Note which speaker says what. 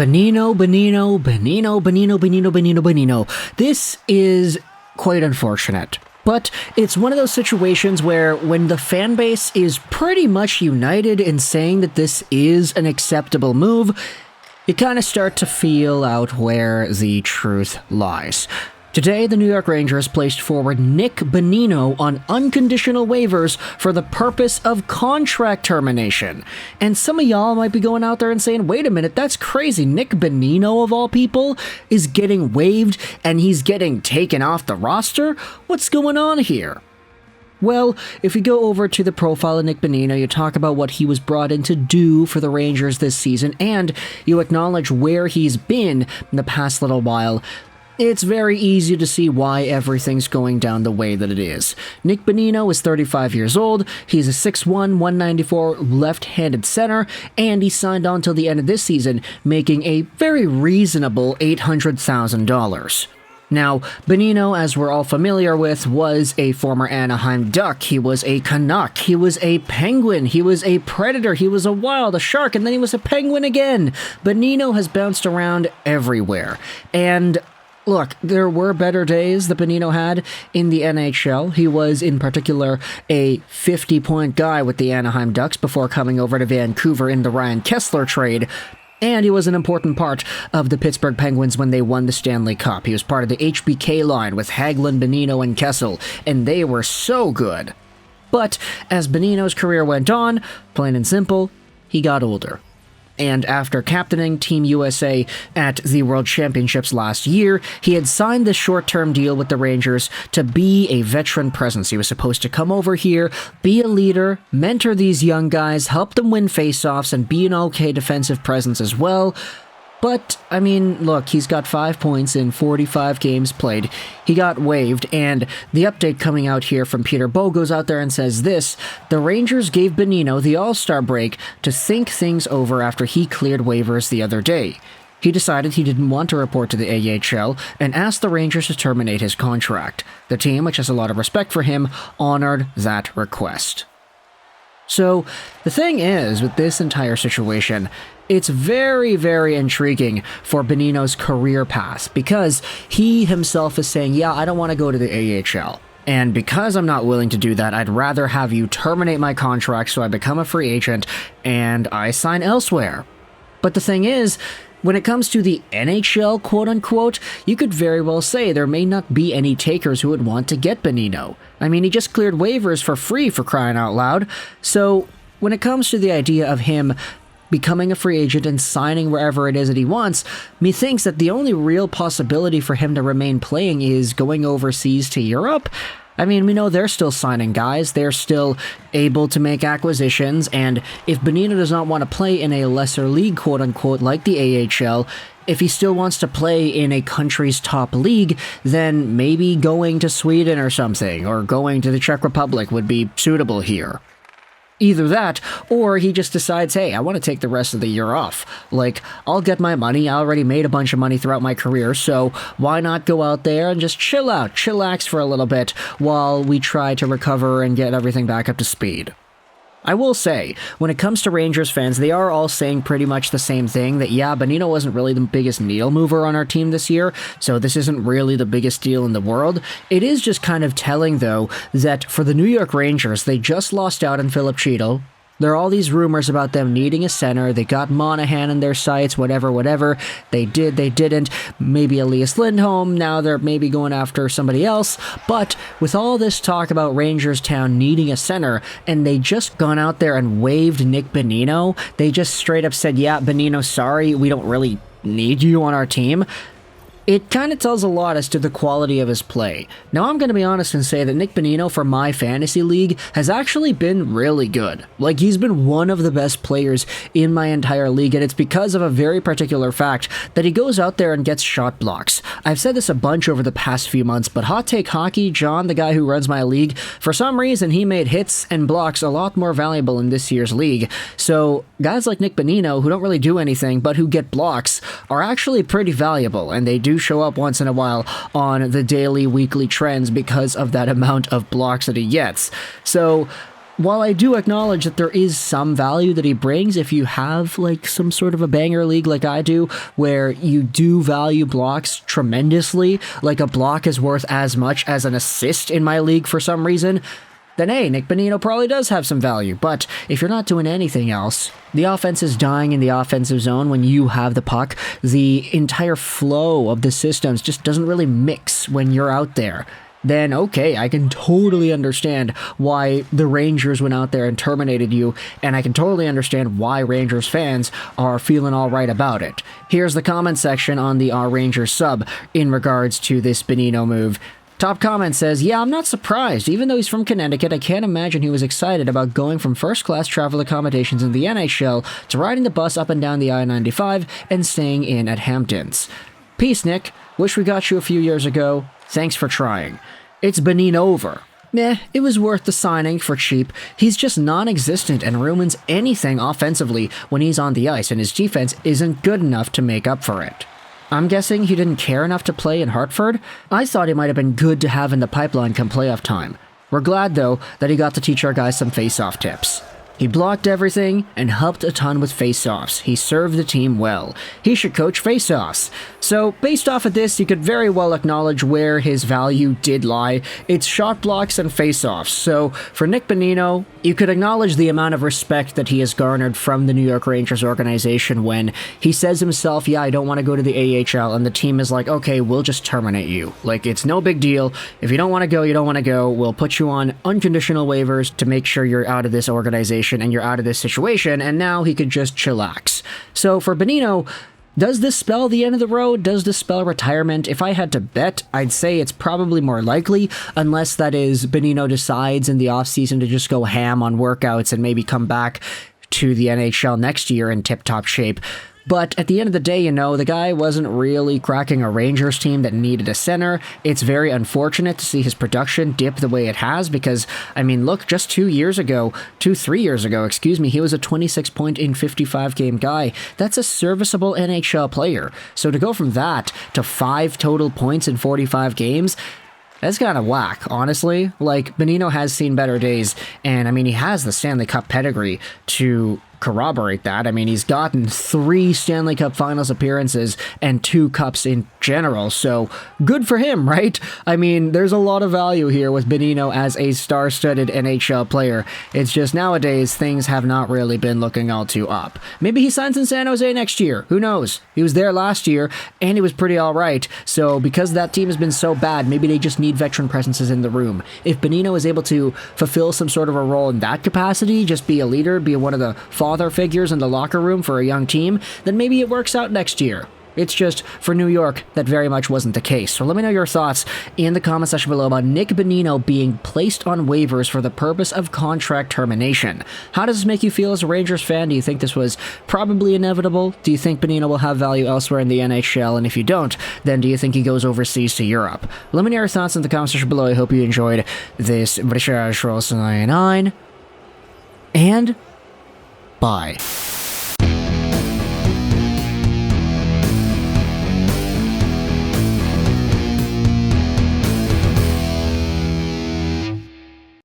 Speaker 1: Bonino. This is quite unfortunate. But it's one of those situations where when the fan base is pretty much united in saying that this is an acceptable move, you kind of start to feel out where the truth lies. Today, the New York Rangers placed forward Nick Bonino on unconditional waivers for the purpose of contract termination. And some of y'all might be going out there and saying, wait a minute, that's crazy. Nick Bonino, of all people, is getting waived and he's getting taken off the roster? What's going on here? Well, if you go over to the profile of Nick Bonino, you talk about what he was brought in to do for the Rangers this season, and you acknowledge where he's been in the past little while. It's very easy to see why everything's going down the way that it is. Nick Bonino is 35 years old, he's a 6'1", 194 left-handed center, and he signed on till the end of this season, making a very reasonable $800,000. Now, Bonino, as we're all familiar with, was a former Anaheim Duck, he was a Canuck, he was a Penguin, he was a Predator, he was a Wild, a Shark, and then he was a Penguin again. Bonino has bounced around everywhere, and look, there were better days that Bonino had in the NHL. He was, in particular, a 50-point guy with the Anaheim Ducks before coming over to Vancouver in the Ryan Kesler trade. And he was an important part of the Pittsburgh Penguins when they won the Stanley Cup. He was part of the HBK line with Hagelin, Bonino, and Kessel, and they were so good. But as Bonino's career went on, plain and simple, he got older. And after captaining Team USA at the World Championships last year, he had signed this short-term deal with the Rangers to be a veteran presence. He was supposed to come over here, be a leader, mentor these young guys, help them win faceoffs, and be an okay defensive presence as well. But, I mean, look, he's got 5 points in 45 games played. He got waived, and the update coming out here from Peter Bow goes out there and says this: the Rangers gave Bonino the All-Star break to think things over after he cleared waivers the other day. He decided he didn't want to report to the AHL and asked the Rangers to terminate his contract. The team, which has a lot of respect for him, honored that request. So, the thing is, with this entire situation, it's very, very intriguing for Bonino's career path, because he himself is saying, yeah, I don't want to go to the AHL. And because I'm not willing to do that, I'd rather have you terminate my contract so I become a free agent and I sign elsewhere. But the thing is, when it comes to the NHL, quote-unquote, you could very well say there may not be any takers who would want to get Bonino. I mean, he just cleared waivers for free, for crying out loud. So, when it comes to the idea of him becoming a free agent and signing wherever it is that he wants, methinks that the only real possibility for him to remain playing is going overseas to Europe. I mean, we know they're still signing guys, they're still able to make acquisitions, and if Bonino does not want to play in a lesser league, quote-unquote, like the AHL, if he still wants to play in a country's top league, then maybe going to Sweden or something, or going to the Czech Republic would be suitable here. Either that, or he just decides, hey, I want to take the rest of the year off. Like, I'll get my money, I already made a bunch of money throughout my career, so why not go out there and just chill out, chillax for a little bit, while we try to recover and get everything back up to speed. I will say, when it comes to Rangers fans, they are all saying pretty much the same thing, that yeah, Bonino wasn't really the biggest needle mover on our team this year, so this isn't really the biggest deal in the world. It is just kind of telling, though, that for the New York Rangers, they just lost out on Philip Chytil. There are all these rumors about them needing a center. They got Monahan in their sights, whatever. They did, they didn't. Maybe Elias Lindholm. Now they're maybe going after somebody else. But with all this talk about Rangers Town needing a center, and they just gone out there and waived Nick Bonino, they just straight up said, yeah, Bonino, sorry, we don't really need you on our team. It kind of tells a lot as to the quality of his play. Now, I'm going to be honest and say that Nick Bonino for my fantasy league has actually been really good. Like, he's been one of the best players in my entire league, and it's because of a very particular fact that he goes out there and gets shot blocks. I've said this a bunch over the past few months, but Hot Take Hockey, John, the guy who runs my league, for some reason he made hits and blocks a lot more valuable in this year's league. So, guys like Nick Bonino, who don't really do anything, but who get blocks, are actually pretty valuable, and they do show up once in a while on the daily, weekly trends because of that amount of blocks that he gets. So, while I do acknowledge that there is some value that he brings if you have like some sort of a banger league like I do, where you do value blocks tremendously, like a block is worth as much as an assist in my league for some reason, then hey, Nick Bonino probably does have some value. But if you're not doing anything else, the offense is dying in the offensive zone when you have the puck. The entire flow of the systems just doesn't really mix when you're out there. Then okay, I can totally understand why the Rangers went out there and terminated you, and I can totally understand why Rangers fans are feeling all right about it. Here's the comment section on the Our Rangers sub in regards to this Bonino move. Top comment says, yeah, I'm not surprised. Even though he's from Connecticut, I can't imagine he was excited about going from first-class travel accommodations in the NHL to riding the bus up and down the I-95 and staying in at Hamptons. Peace, Nick. Wish we got you a few years ago. Thanks for trying. It's Bonino over. Meh, it was worth the signing for cheap. He's just non-existent and ruins anything offensively when he's on the ice, and his defense isn't good enough to make up for it. I'm guessing he didn't care enough to play in Hartford? I thought he might have been good to have in the pipeline come playoff time. We're glad, though, that he got to teach our guys some face-off tips. He blocked everything and helped a ton with face-offs. He served the team well. He should coach face-offs. So, based off of this, you could very well acknowledge where his value did lie. It's shot blocks and face-offs. So, for Nick Bonino, you could acknowledge the amount of respect that he has garnered from the New York Rangers organization when he says himself, yeah, I don't want to go to the AHL, and the team is like, okay, we'll just terminate you. Like, it's no big deal. If you don't want to go, you don't want to go. We'll put you on unconditional waivers to make sure you're out of this organization and you're out of this situation, and now he could just chillax. So for Bonino, does this spell the end of the road? Does this spell retirement? If I had to bet, I'd say it's probably more likely, unless that is Bonino decides in the offseason to just go ham on workouts and maybe come back to the NHL next year in tip-top shape. But at the end of the day, you know, the guy wasn't really cracking a Rangers team that needed a center. It's very unfortunate to see his production dip the way it has because, I mean, look, just 3 years ago, he was a 26-point in 55-game guy. That's a serviceable NHL player. So to go from that to 5 total points in 45 games, that's kind of whack, honestly. Like, Bonino has seen better days, and, I mean, he has the Stanley Cup pedigree to corroborate that. I mean, he's gotten 3 Stanley Cup Finals appearances and 2 cups in general, so good for him, right? I mean, there's a lot of value here with Bonino as a star-studded NHL player. It's just nowadays, things have not really been looking all too up. Maybe he signs in San Jose next year. Who knows? He was there last year, and he was pretty alright, so because that team has been so bad, maybe they just need veteran presences in the room. If Bonino is able to fulfill some sort of a role in that capacity, just be a leader, be one of the father figures in the locker room for a young team, then maybe it works out next year. It's just, for New York, that very much wasn't the case. So let me know your thoughts in the comment section below about Nick Bonino being placed on waivers for the purpose of contract termination. How does this make you feel as a Rangers fan? Do you think this was probably inevitable? Do you think Bonino will have value elsewhere in the NHL? And if you don't, then do you think he goes overseas to Europe? Let me know your thoughts in the comment section below. I hope you enjoyed this British Roll 99. And bye.